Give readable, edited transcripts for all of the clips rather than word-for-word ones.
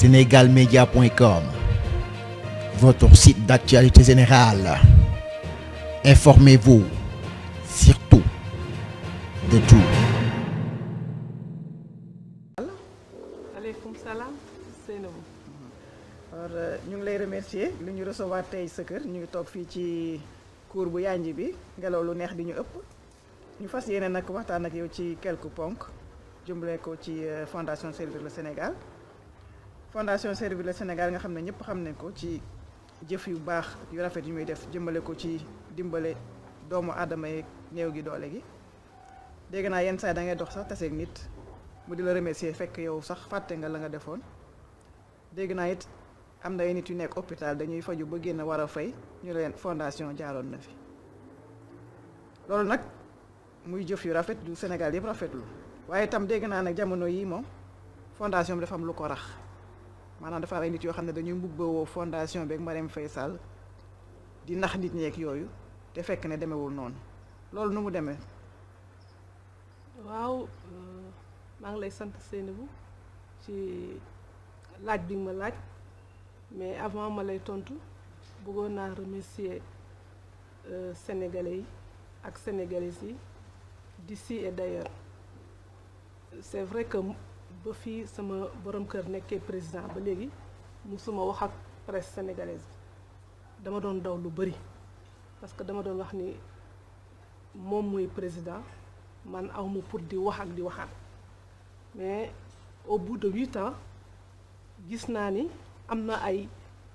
Senegalmedia.com, votre site d'actualité générale. Informez-vous, surtout, de tout. Aleykum salaam Seynabou. alors ñu ngi lay remercier lu ñu recevoir tey sa kër ñu ngi toog fii ci cour bu Yandji bi ngelaw lu neex di ñu ëpp ñu fas yéene nag waxtaan ak yow ci quelques ponks jëmbale ko ci fondation Servir le Sénégal. fondation Servir le Sénégal nga xam ne ñëpp xam nañ ko ci jëf yu baax yu rafet yu muy def jëmbale ko ci dimbale doomu aadama yeeg néew gi doole gi dégg naa yenn saa da ngay dox sax taseeg nit mu di la remercier fekk yow sax fàtte nga la nga defoon dégg naa it am na ay nit yu nekk hôpital dañuy faju ba génn war a fay ñu leen fondation jaaroon na fi loolu nag muy jëf yu rafet du Sénégal yëpp rafetlu waaye itam dégg naa nag jamono yii moom fondation bi dafa am lu ko rax maanaam dafa am ay nit yoo xam ne dañuy mbubbawoo fondation beeg Marème Faye Sall di nax nit ñeek yooyu te fekk ne demewul noonu loolu nu mu demee. waaw maa ngi lay sant Seynabou ci laaj bi nga ma laaj mais avant ma lay tontu bëggoon naa remercier sénégalais yi ak sénégalaises yi d'ici et d'ailleurs. C'est vrai que ba fii sama borom kër nekkee président ba léegi musuma wax ak presse sénégalaise dama doon daw lu bari parce que dama doon wax ni moom mooy président man awma pour di wax ak di waxaat mais au bout de 8 ans gis naa ni am na ay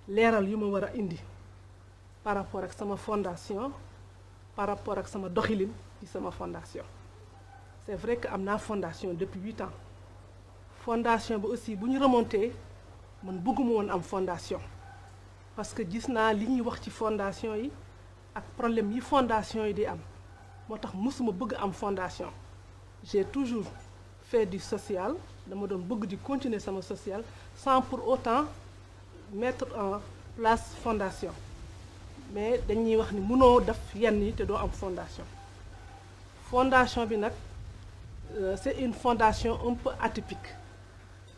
leeral yu ma war a indi par rapport ak sama fondation par rapport ak sama doxalin ci sama fondation. C'est vrai que am naa fondation depuis 8 ans fondation bi aussi bu ñu remonté man bëgguma woon am fondation parce que gis naa li ñuy wax ci fondation yi ak problème yi fondation yi di am moo tax mësuma bëgg am fondation. J'ai toujours fait du social dama doon bëgg di continuer sama social sans pour autant mettre en place fondation mais dañuy wax ni mënoo def yenn yi te doo am fondation. Fondation bi nag c'est une fondation un peu atypique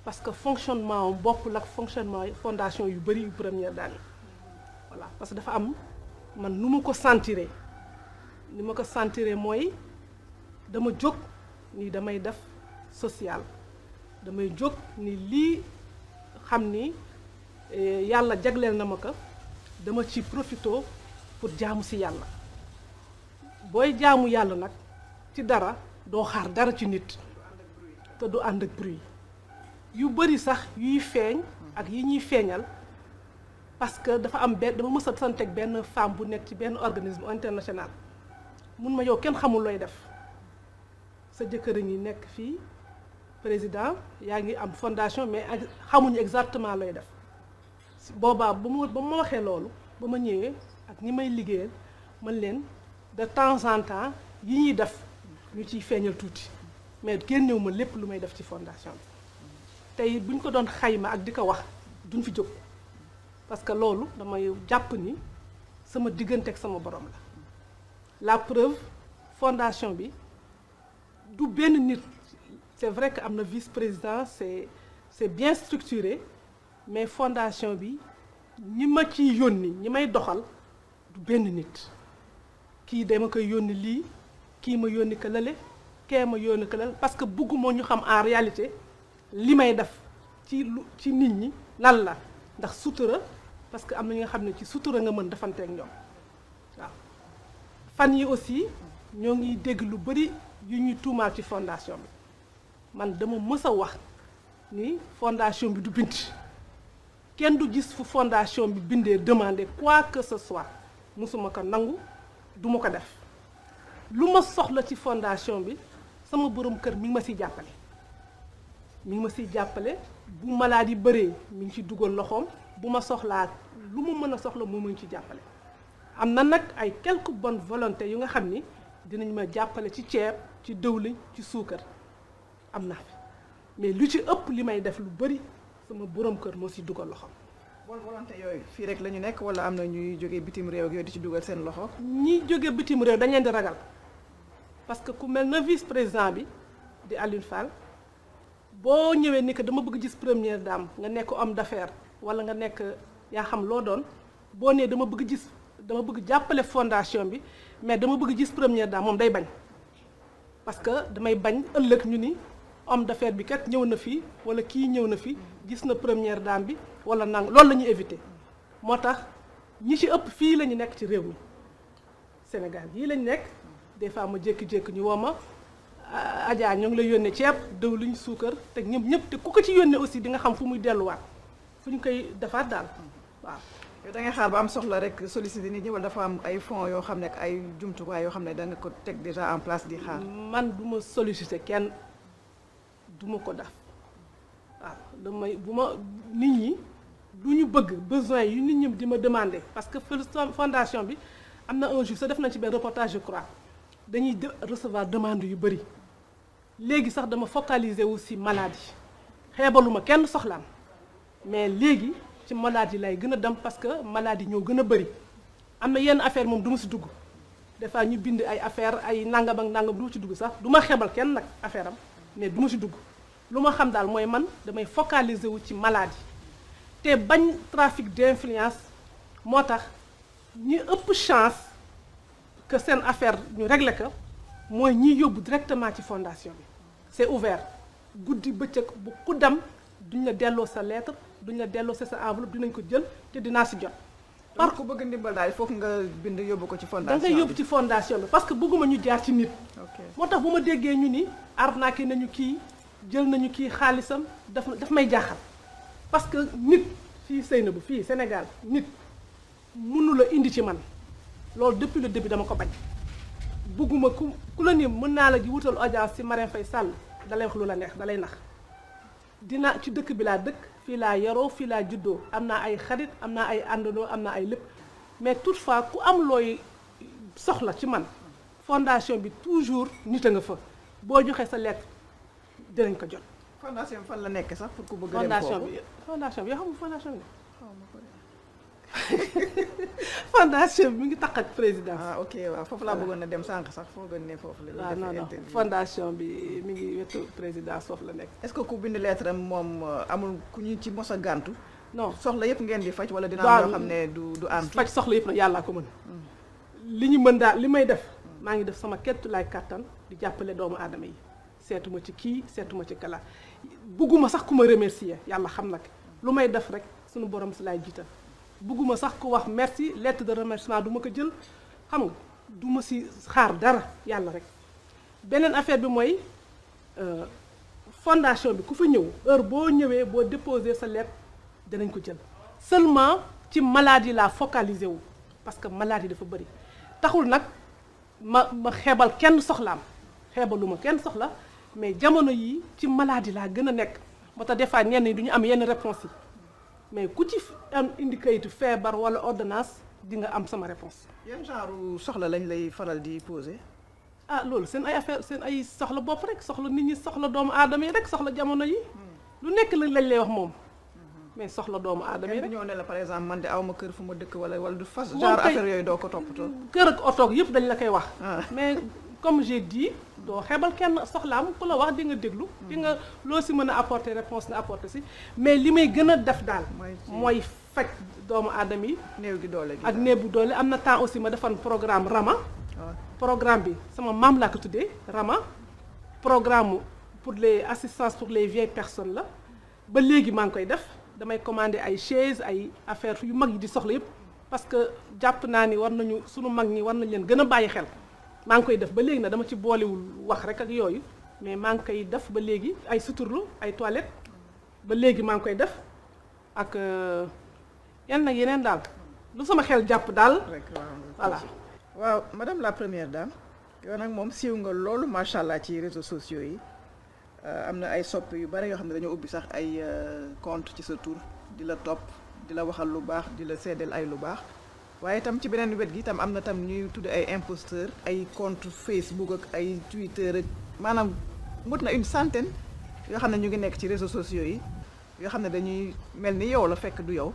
parce que fonctionnement bokkul ak fonctionnement fondation yu bari yu première daan voilà parce que dafa am man nu ma ko sentiree ni ma ko sentiree mooy dama jóg ni damay def social damay jóg ni lii xam ni yàlla jagleel na ma ko dama ci profito pour jaamu ci yàlla booy jaamu yàlla nag ci dara doo xaar dara ci nit te du ànd ak bruit yu bari sax yuy feeñ ak yi ñuy feeñal parce que dafa am benn dama mës a santeeg benn femme bu nekk ci benn organisme international mun ma yow kenn xamul looy def sa jëkkër a ngi nekk fii président yaa ngi am fondation mais xamuñu exactement looy def boobaa ba ma waxee loolu ba ma ñëwee ak ñi may liggéeyal man leen de temps en temps yi ñuy def ñu ciy feeñal tuuti mais génnewu ma lépp lu may def ci fondation bi tey bu ñu ko doon xayma ak di ko wax duñ fi jóg parce que loolu damay jàpp ni sama diggante ak sama borom la preuve fondation bi du benn nit c'est vrai que am na vice-président c'est bien structuré mais fondation bi ñi ma ciy yónni ñi may doxal du benn nit kii dama koy yónni lii kii ma yónni ko lale kee ma yónni ko lale parce que bëgguma ñu xam en réalité li may def ci nit ñi lan la ndax sutura parce que am na ñi nga xam ne ci sutura nga mën defanteeg ñoom waaw fan yi aussi ñoo ngi dégg lu bari yu ñuy tuumaal ci fondation bi man dama mës a wax ni fondation bi du bind kenn du gis fu fondation bi bindee demander quoi que ce soit mësuma ko nangu duma ko def lu ma soxla ci fondation bi sama borom kër mi ngi ma siy jàppale bu maladie bëree mi ngi ci dugal loxoom bu ma soxlaa lu ma mën a soxla moom mu ngi ci jàppale am na nag ay quelques bonnes volontés yu nga xam ni dinañ ma jàppale ci ceeb ci dëwlin ci suukar am na fi mais lu ci ëpp li may def lu bari sama borom kër moo si dugal loxoom. bonne volonté yooyu fii rek la ñu nekk wala am na ñuy jógee bitim réew ak yooyu di ci dugal seen loxo. ñi jóge bitim réew dañ leen di ragal parce que ku mel na vice président bi di Alioune Fall boo ñëwee ni que dama bëgg gis première dame nga nekk homme d'affaires wala nga nekk yaa xam loo doon boo nee dama bëgg jàppale fondation bi mais dama bëgg gis première dame moom day bañ parce que damay bañ ëllëg ñu ni homme d'affaires bi kat ñëw na fii wala kii ñëw na fi gis na première dame bi wala nang loolu la ñuy éviter moo tax ñi ci ëpp fii la ñu nekk ci réew mi Sénégal yii lañ nekk des fois ma jékki-jékki ñu woo ma Adja ñoo ngi lay yónnee ceeb diwlin suukar te ñëpp te ku ko ci yónnee aussi di nga xam fu muy delluwaat fu ñu koy defaat daal waaw. yow da ngay xaar ba am soxla rek solliciter nit ñi wala dafa am ay fonds yoo xam ne ak ay jumtuwaay yoo xam ne da nga ko teg déjà en place di xaar. man du ma solliciter kenn du ma ko def waaw damay bu ma nit ñi lu ñu bëgg besoin yu nit ñi di ma demander parce que fondation bi am na un jour sa def nañ ci benn reportage je crois dañuy recevoir demande yu bëri léegi sax dama focaliser wu si maladie xeebaluma kenn soxlaam mais léegi ci maladie lay gën a dem parce que maladie ñoo gën a bëri am na yenn affaire moom du ma si dugg des fois ñu bind ay affaire ay nangam ak nangam du ma ci dugg sax du ma xeebal kenn nag affaire am mais du ma si dugg lu ma xam daal mooy man damay focaliser wu ci maladie te bañ trafic d'influence moo tax ñi ëpp chance que seen affaire ñu régler ko mooy ñiy yóbbu directement ci fondation bi c'est ouvert guddi bëccëg bu ku dem duñ la delloo sa lettre duñ la delloo sa enveloppe dinañ ko jël te dinaa si jot. par ku bëgg ndimbal daal foofu nga bind yóbbu ko ci fondation da ngay yóbbu ci fondation bi parce que bëgguma ñu jaar ci nit. moo tax bu ma déggee ñu ni arnaqué nañu kii jël nañu kii xaalisam daf may jaaxal parce que nit fii Seynabou fii Sénégal nit mënu la indi ci man. loolu depuis le début dama ko bañ bëgguma ku la ni mën naa la ji wutal audience ci Marème Faye Sall dalay wax lu la neex dalay nax dina ci dëkk bi laa dëkk fii laa yaroo fii laa juddoo am naa ay xarit am naa ay àndandoo am naa ay lépp mais toutefois ku am looy soxla ci man fondation bi toujours nit a nga fa boo joxee sa lettre dinañ ko jot. fondation bi fan la nekk sax pour ku bëgg a dem foofu fondation bi yoo xam nga fondation bi fondation bi mi ngi tax ak présidence. ah ok waaw foofu laa bëggoon na dem sànq sax foo gën ne foofu la. waaw non fondation bi mi ngi wetu présidence foofu la nekk. est-ce que ku bind lettre am moom amul ku ñu ci mos a gàntu. non soxla yëpp ngeen di faj wala dina am yoo xam ne du ànd. faj soxla yëpp nag yàllaa ko mën. li ñu mën daal li may def maa ngi def sama kettu laay kàttan di jàppale doomu aadama yi seetuma ci kii seetuma ci kala bugguma sax ku ma remercier yàlla xam nag lu may def rek suñu borom si laay jiital. bëgguma sax ku wax merci lettre de remerciement du ma ko jël xam nga du ma si xaar dara yàlla rek beneen affaire bi mooy fondation bi ku fa ñëw heure boo ñëwee boo déposer sa lettre danañ ko jël seulement ci maladie laa focaliser wu parce que maladie dafa bëri taxul nag ma xeebal kenn soxlaam xeebaluma kenn soxla mais jamono yi ci maladie laa gën a nekk moo tax des fois ñenn ñi du ñu am yenn réponse yi mais ku ci am indi kayitu feebar wala ordonnance di nga am sama réponse. yan genre soxla lañ lay faral di poser. ah loolu seen ay affaire seen ay soxla bopp rek soxla nit ñi soxla doomu aadama yi rek soxla jamono yi. lu nekk lañ lay wax moom. mais soxla doomu aadama yi rek ñoo ne la par exemple man de awma kër fu ma dëkk wala du fas. genre affaire yooyu doo ko toppatoo. kër ak oto yëpp dañ la koy wax. mais comme j'ai dit doo xebal kenn soxlaam ku la wax di nga déglu. di nga loo si mën a apporter réponse nga apporter si mais li may gën a def daal. mooy faj doomu aadama yi. néew gi doole gi ak néew bu doole am na temps aussi ma defan programme Rama. programme bi sama maam laa ko tuddee Rama programme pour les assistances pour les vieilles personnes la ba léegi maa ngi koy def damay commander ay chaises ay affaires yu mag yi di soxla yëpp parce que jàpp naa ni war nañu sunu mag ñi war nañ leen gën a bàyyi xel maa ngi koy def ba léegi nag dama ci boolewul wax rek ak yooyu mais maa ngi koy def ba léegi ay suturlu ay toilettes ba léegi maa ngi koy def ak yeneen daal lu sama xel jàpp daal voilà. waaw madame la première dame yow nag moom siiw nga loolu macha allah ci réseaux sociaux yi am na ay soppe yu bari yoo xam ne dañoo ubbi sax ay compte ci sa tur di la topp di la waxal lu baax di la seddeel ay lu baax waaye itam ci beneen wet gi itam am na tam ñuy tudd ay imposteurs ay compte Facebook ak ay Twitter ak maanaam mut na une centaine yoo xam ne ñu ngi nekk ci réseaux sociaux yi yoo xam ne dañuy mel ni yow la fekk du yow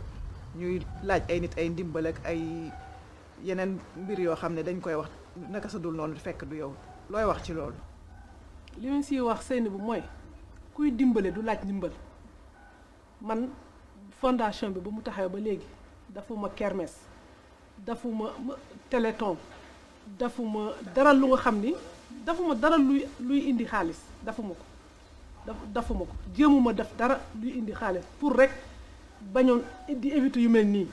ñuy laaj ay nit ay ndimbal ak ay yeneen mbir yoo xam ne dañ koy wax naka sa dul noonu fekk du yow looy wax ci loolu. li ma siy wax Seynabou mooy kuy dimbale du laaj ndimbal man fondation bi ba mu taxawee ba léegi dafuma kermesse dafuma téléthon dafuma dara lu nga xam ni dafuma dara luy indi xaalis dafuma ko jéemuma def dara luy indi xaalis pour rek bañoon di éviter yu mel nii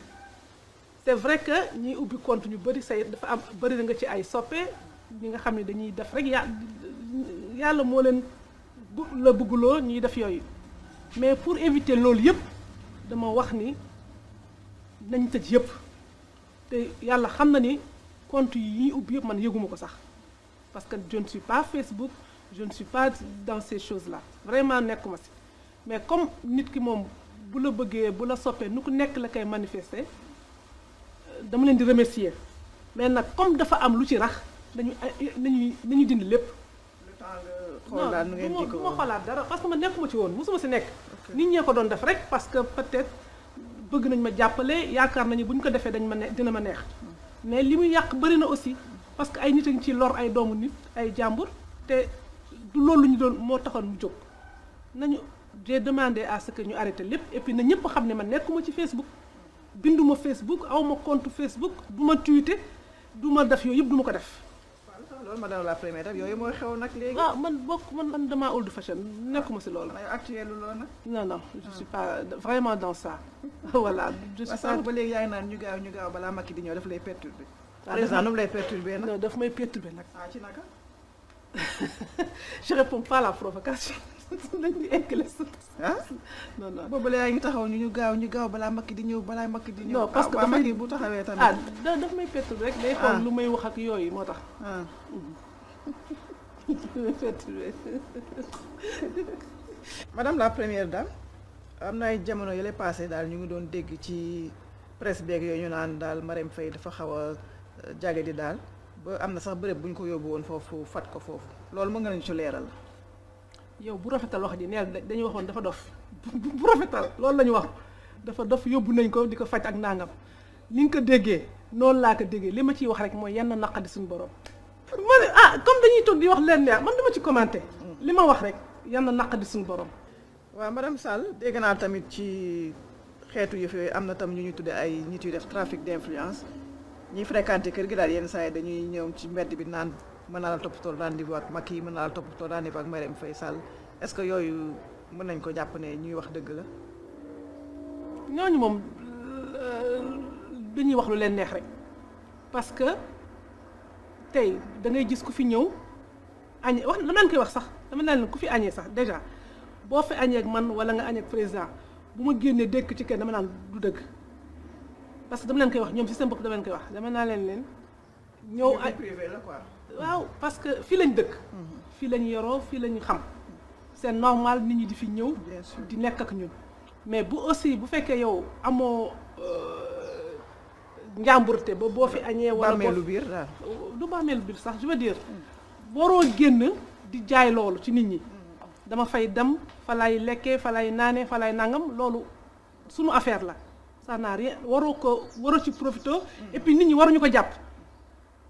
c'est vrai que ñiy ubbi compte ñu bëri say dafa am bëri na nga ci ay soppe ñi nga xam ne dañuy def rek yàlla moo leen la bëgguloo ñuy def yooyu mais pour éviter loolu yëpp dama wax ni nañ tëj yëpp te yàlla xam na ni compte yi ñuy ubbi yëpp man yëguma ko sax parce que je ne suis pas Facebook je ne suis pas dans ces choses-là vraiment nekkuma si mais comme nit ki moom bu la bëggee bu la soppee nu ku nekk la koy manifester dama leen di remercier mais nag comme dafa am lu ci rax nañu dindi lépp. le temps nga xoolaat nu ngeen di ko du ma xoolaat dara parce que man nekkuma ci woon mosuma si nekk. nit ñee ko doon def rek parce que peut-être bëgg nañ ma jàppale yaakaar nañu bu ñu ko defee dina ma neex mais li muy yàq bëri na aussi parce que ay nit a ngi ci lor ay doomu nit ay jàmbur te du loolu ñu doon moo taxoon mu jóg nañu j'ai demandé à ce que ñu arrêté lépp et puis na ñëpp xam ne man nekkuma ci Facebook binduma Facebook awma compte Facebook du ma tweeter du ma def yooyu yëpp du ma ko def. waaw loolu madame la première étape yooyu mooy xew nag léegi. ah man damaa old fashion nekkuma si loolu. actuel loolu nag. non je suis pas vraiment dans ça. voilà je suis pas ba léegi yaa ngi naan ñu gaaw balaa Macky di ñëw daf lay perturber. par exemple nu mu lay perturber nag. non daf may perturber nag. ci naka. je réponds pas à la provocation. nañu eggale non boobu la yaa ngi taxaw ñu gaaw balaa Macky di ñëw non parce que Macky bu taxawee tamit. daf may perturber rek day xool lu may wax ak yooyu moo tax. madame la première dame am na ay jamono yële passé daal ñu ngi doon dégg ci presse beeg yooyu ñu naan daal Marème Faye dafa xaw a jage di daal ba am na sax bërëb bu ñu ko yóbbu woon foofu fat ko foofu loolu mën nga nañu ci leeral. yow bu rafetal wax ji neel dañuy waxoon dafa dof bu rafetal loolu la ñu wax dafa dof yóbbu nañ ko di ko faj ak nangam li nga ko déggee noonu laa ko déggee li ma ciy wax rek mooy yenn naqadi suñu borom. ma ne comme dañuy toog di wax leen neex man dama ci commenter. li ma wax rek yenn naqadi suñu borom. waaw madame Sall dégg naa tamit ci xeetu yëf yooyu am na tam ñu ñuy tuddee ay nit yu def trafic d'influence ñiy fréquenter kër gi daal yenn saa yi dañuy ñëw ci mbedd bi naan. mën naa la toppatoo rendez-vous ak Macky mën naa la toppatoo rendez-vous ak Marème Faye Sall est-ce que yooyu mën nañ ko jàpp ne ñuy wax dëgg la. ñooñu moom dañuy wax lu leen neex rek parce que tey da ngay gis ku fi ñëw añee wax dama leen koy wax sax dama leen ku fi añee sax déjà boo fi añee ak man wala nga añee ak président bu ma génnee dëkk ci kenn dama naan du dëgg parce que dama leen koy wax ñoom ci seen bopp dama leen koy wax dama naa leen ñëw ay privé la quoi. waaw parce que fii lañ dëkk. fii lañ yoroo fii lañ xam. c'est normal nit ñi di fi ñëw. di nekk ak ñun. mais bu aussi bu fekkee yow amoo njàmburte ba boo fi añee. wala bàmmeelu biir daal. du bàmmeelu biir sax je veux dire. waroo génn di jaay loolu ci nit ñi. dama fay dem fa lay lekkee fa lay naanee fa lay nangam loolu sunu affaire la ça n'a rien waroo ci profité. et puis nit ñi waruñu ko jàpp.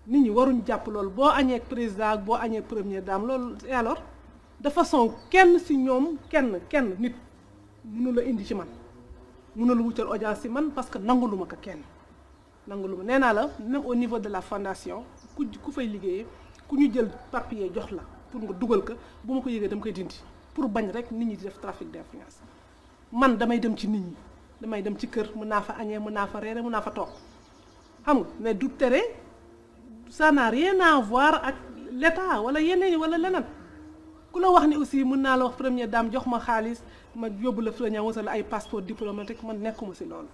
nit ñi waruñu jàpp loolu boo añee ak président boo añee ak première dame loolu et alors de façon kenn si ñoom kenn nit mënu la indi ci man mënu la wutal audience ci man parce que nanguluma ko kenn nanguluma nee naa la même au niveau de la fondation ku fay liggéeyee ku ñu jël papier jox la pour nga dugal ko bu ma ko yëgee dama koy dindi pour bañ rek nit ñi di def trafic d'influence man damay dem ci nit ñi damay dem ci kër mën naa fa añee mën naa fa reere mën naa fa toog xam nga mais du tere ça n'a rien à voir ak l'état wala yeneen wala leneen ku la wax ni aussi mën naa la wax première dame jox ma xaalis ma yóbbu la fële ñaa wutal ay passeport diplomatique man nekkuma si loolu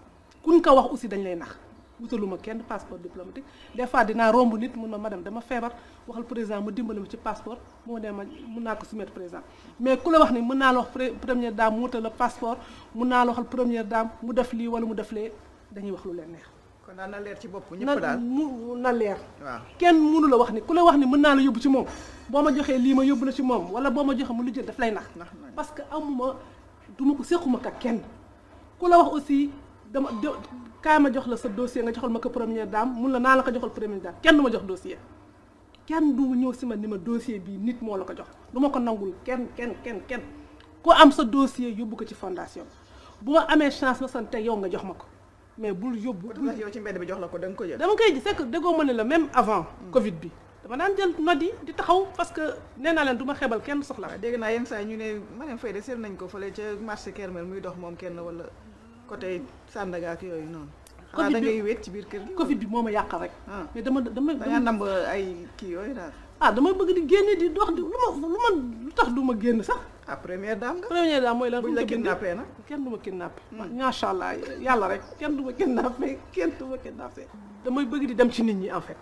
kuñ ko wax aussi dañ lay nax wutaluma kenn passeport diplomatique des fois dinaa romb nit mun ma madame dama feebar waxal président mu dimbali ma ci passeport moo dem ma mun naa ko soumettre président mais ku la wax ni mën naa la wax première dame mu wutal la passeport mun naa la waxal première dame mu def lii wala mu def lee dañuy wax lu leen neex. kon daal na leer ci bopp ñëpp daal na leer. waaw kenn mënu la wax ni ku la wax ni mën naa la yóbbu ci moom boo ma joxee lii ma yóbbu la ci moom wala boo ma joxee mu lu jël daf lay nax. parce que amuma duma ko séquma ak kenn ku la wax aussi dama kaay ma jox la sa dossier nga joxal ma ko première dame mun la naa la ko joxal première dame kenn du ma jox dossier kenn du ñëw si ma ni ma dossier bii nit moo la ko jox du ma ko nangul kenn ku am sa dossier yóbbu ko ci fondation bu ma amee chance ma sant yow nga jox ma ko mais bul yóbbu. ndax yow ci mbedd bi jox la ko da nga ko jël. dama koy gis c'est que déggoo ma ne la même avant Covid bi dama daan jël note yi di taxaw parce que nee naa leen du ma xebal kenn soxla. waaw dégg naa yenn saa ñu ne Marième Faye de seet nañ ko fële ca marché Kermel muy dox moom kenn wala côté Sandaga ak yooyu noonu. xanaa da ngay wéet ci biir kër gi. Covid bi moo ma yàqal rek. mais dama da nga namb ay kii yooyu daal. dama bëgg di génne di dox di lu tax du ma génn sax. première dame nga. première dame mooy lan. buñ la kidnappé nag. kenn du ma kidnappé. macha allah yàlla rek kenn du ma kidnappé kenn du ma kidnappé. damay bëgg di dem ci nit ñi en fait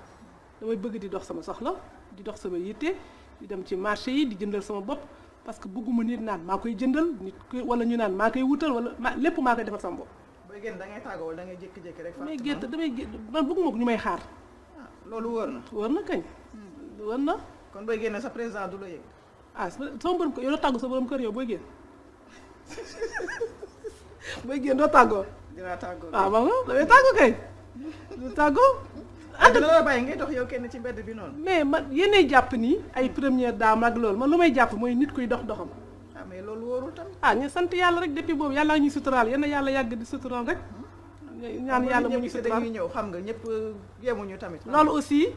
damay bëgg di dox sama soxla di dox sama yitte di dem ci marché yi di jëndal sama bopp parce que bëgguma nit naan maa koy jëndal nit wala ñu naan maa koy wutal wala lépp maa koy defal sama bopp. booy génn da ngay tàggoo wala da ngay jékki-jékki rek. damay génn man bëgguma ko ñu may xaar. loolu wóor na. wóor na kañ. wóor na. kon booy génne sa président du la yëg. sama borom kër yow doo tàggu sa borom kër yow booy génn booy génn doo tàggoo. dinaa tàggoo man damay tàggoo kay. du tàggoo. dina la bàyyi ngay dox yow kenn ci mbedd bi noonu. mais man yéenay jàpp ni ay première dame ak loolu man lu may jàpp mooy nit kuy dox doxam. mais loolu wóorul tamit. ñu sant yàlla rek depuis boobu yàlla ñuy suturaal yal na yàlla yàgg di suturaal rek. ñaan yàlla mu ñu suturaal dañuy ñëw xam nga ñëpp yemuñu tamit. loolu aussi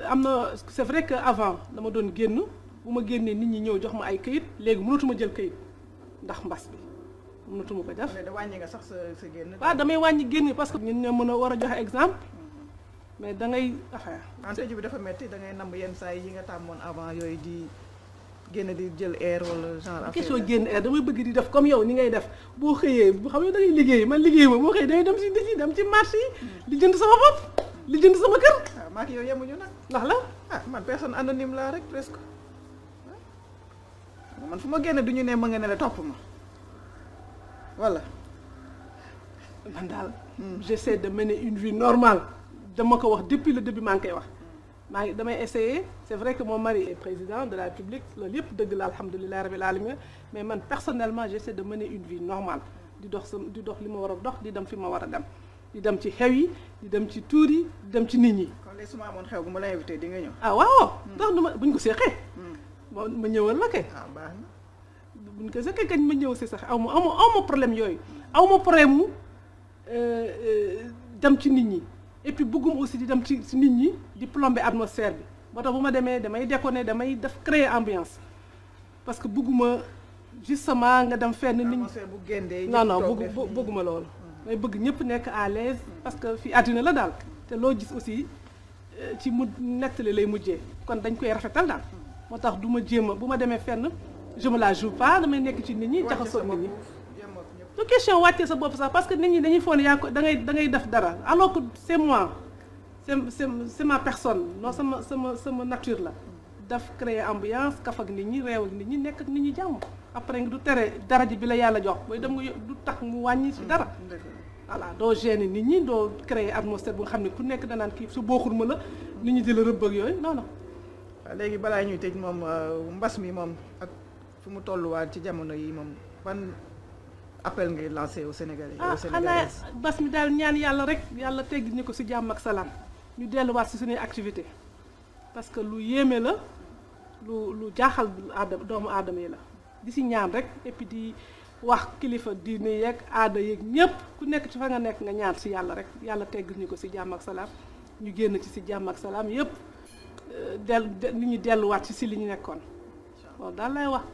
am na c'est vrai que avant dama doon génn bu ma génnee nit ñi ñëw jox ma ay këyit léegi mënatuma jël këyit ndax mbas bi mënatuma ko def. da wàññi nga sax sa génn. waaw damay wàññi génn parce que ñun ñoo mën a war a joxe exemple. mais da ngay affaire. tëju bi dafa metti da ngay namb yenn saa yi nga tàmmoon avant yooyu di génn di jël air wala genre affaire. question génn air damay bëgg di def comme yow ni ngay def boo xëyee bu xam ne da ngay liggéey man liggéey ma boo xëyee dangay dem si nit ñi dem ci marché yi. li jënd sama bopp li jënd sama kër. maa ngi yow yemuñu nag. ndax la. man personne anonyme laa rek presque man fu ma génne du ñu ne ma nga ne la topp ma voilà. man daal. j'essaie de mener une vie normale. dama ko wax depuis le début maa ngi koy wax damay essayer c'est vrai que mon mari est président de la République loolu yëpp dëgg la alhamdulilah rabbil alamin mais man personnellement j'essaie de mener une vie normale di dox li ma war a dox di dem fi ma war a dem di dem ci xew yi di dem ci tuur yi di dem ci nit ñi. kon léegi su ma amoon xew bu ma la invité di nga ñëw. waaw ndax du ma buñ ko seqee. ma ñëwal la kay. baax na. buñ ko seqee kañ ma ñëw si sax aw ma problème yooyu aw ma problème mu dem ci nit ñi. et puis bëggum aussi di dem ci nit ñi di plomber atmosphère bi moo tax bu ma demee damay déconner damay def créer ambiance parce que bëgguma justement nga dem fenn nit ñi bu géndee non bëgguma loolu may bëgg ñëpp nekk à l'aise parce que fii àddina la daal te loo gis aussi ci mu nettali lay mujjee kon dañ koy rafetal daal moo tax du ma jéem a bu ma demee fenn je me la joue pas damay nekk ci nit ñi jaxasoo nit ñi du question wàccee sa bopp sax parce que nit ñi dañuy foog ne yaa ko da ngay def dara alors que c'est moi c'est ma personne non sama nature la daf créer ambiance kaf ak nit ñi réew ak nit ñi nekk ak nit ñi jàmm après nga du tere daraja bi la yàlla jox booy dem nga du tax mu wàññi ci dara voilà doo gêner nit ñi doo créer atmosphère bu nga xam ne ku nekk danaan kii su booxul ma la nit ñi di la rëbb ak yooyu non non. léegi balaa ñuy tëj moom mbas mi moom ak fu mu tolluwaat ci jamono yi moom ban appel ngay lancé au Sénégalais. xanaa bas mi daal ñaan yàlla rek yàlla tegg ñu ko ci jàmm ak salaam ñu delluwaat ci suñuy activité parce que lu yéeme la lu jaaxal doomu aadama yi la di ci ñaan rek et puis di wax kilifa diine yeeg aada yeeg ñépp ku nekk ci fa nga nekk nga ñaan ci yàlla rek yàlla tegg ñu ko ci jàmm ak salaam ñu génn ci jàmm ak salaam yépp nit ñi delluwaat ci li ñu nekkoon bon daal lay wax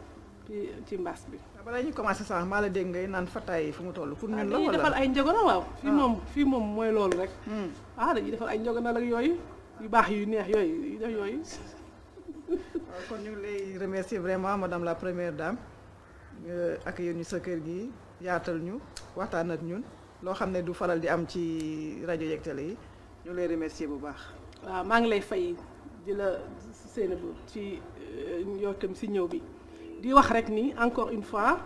ci mbas bi. balaa ñuy commencé sax maa la dégg ngay naan fataay fu mu toll pour ñun la dañuy defal ay njogonal waaw. fii moom mooy loolu rek. dañuy defal ay njogonal ak yooyu yu baax yu neex yooyu yu def yooyu. waaw kon ñu ngi lay remercier vraiment madame la première dame ak yéen ñu sa kër gi yaatal ñu waxtaan ak ñun loo xam ne du faral di am ci rajo yeeg télé yi ñu ngi lay remercier bu baax. waaw maa ngi lay fay di la Seynabou ci yow tam si ñëw bi. di wax rek ni encore une fois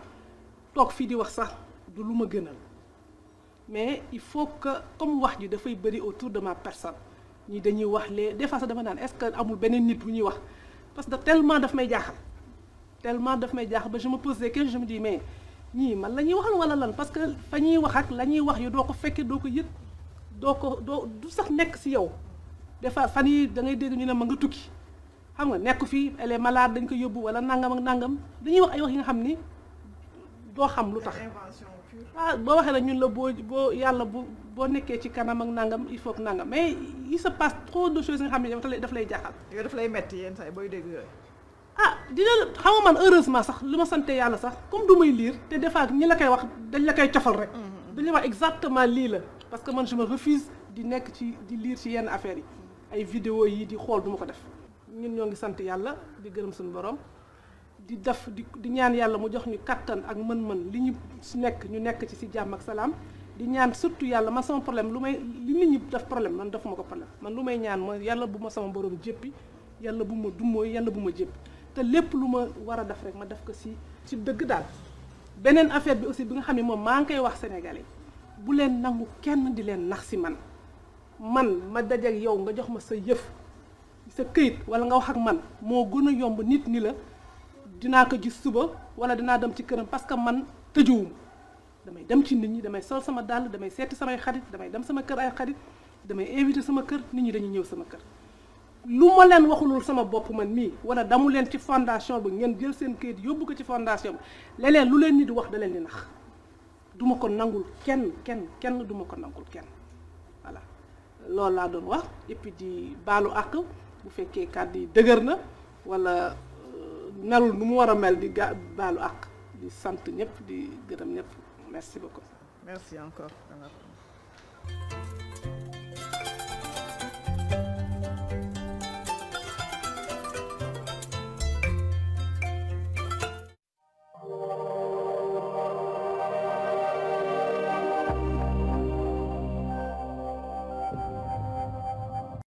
toog fii di wax sax du lu ma gënal mais il faut que comme wax ji dafay bëri autour de ma personne ñi dañuy wax des fois sax dama naan est-ce que amul beneen nit bu ñuy wax parce que tellement daf may jaaxal ba je me pose des questions je me dis mais ñii man la ñuy waxal wala lan parce que fa ñuy wax ak la ñuy wax yu doo ko fekkee doo ko yëg du sax nekk ci yow des fois fan yi da ngay dégg ñu ne ma nga tukki xam nga nekk fii elle est malade dañ ko yóbbu wala nangam ak nangam dañuy wax ay wax yi nga xam ni doo xam lu tax. invention pure. ah boo waxee nag ñun la boo yàlla boo nekkee ci kanam ak nangam il faut que nangam mais il se passe trop de choses nga xam ne daf lay jaaxal. yooyu daf lay metti yenn saa yi booy dégg yooyu. ah dina xam nga man heureusement sax li ma sante yàlla sax comme du may lire te des fois ñi la koy wax dañ la koy cofal rek. dañuy wax exactement lii la parce que man je me refuse di nekk di lire ci yenn affaires yi ay vidéo yi di xool du ma ko def. ñun ñoo ngi sant yàlla di gërëm suñu borom di def di ñaan yàlla mu jox ñu kattan ak mën-mën li ñu ñu nekk ci jàmm ak salaam di ñaan surtout yàlla man sama problème li nit ñi def problème man defuma ko problème man lu may ñaan mooy yàlla bu ma sama borom jéppi yàlla bu ma dummooy yàlla bu ma jéppi te lépp lu ma war a def rek ma def ko ci dëgg daal. beneen affaire bi aussi bi nga xam ne moom maa ngi koy wax sénégalais bu leen nangu kenn di leen nax si man ma dajeek yow nga jox ma sa yëf sa këyit wala nga wax ak man moo gën a yomb nit ni la dinaa ko gis suba wala dinaa dem ci këram parce que man tëjuwuma damay dem ci nit ñi damay sol sama dàll damay seeti samay xarit damay dem sama kër ay xarit damay invité sama kër nit ñi dañuy ñëw sama kër lu ma leen waxulul sama bopp man mii wala damu leen ci fondation bi ngeen jël seen këyit yóbbu ko ci fondation bi leneen lu leen nit di wax da leen di nax duma ko nangul kenn duma ko nangul kenn voilà loolu laa doon wax et puis di baalu àq bu fekkee kàddu yi dëgër na wala melul nu mu war a mel di baalu àq di sant ñëpp di gërëm ñëpp merci beaucoup. Merci encore.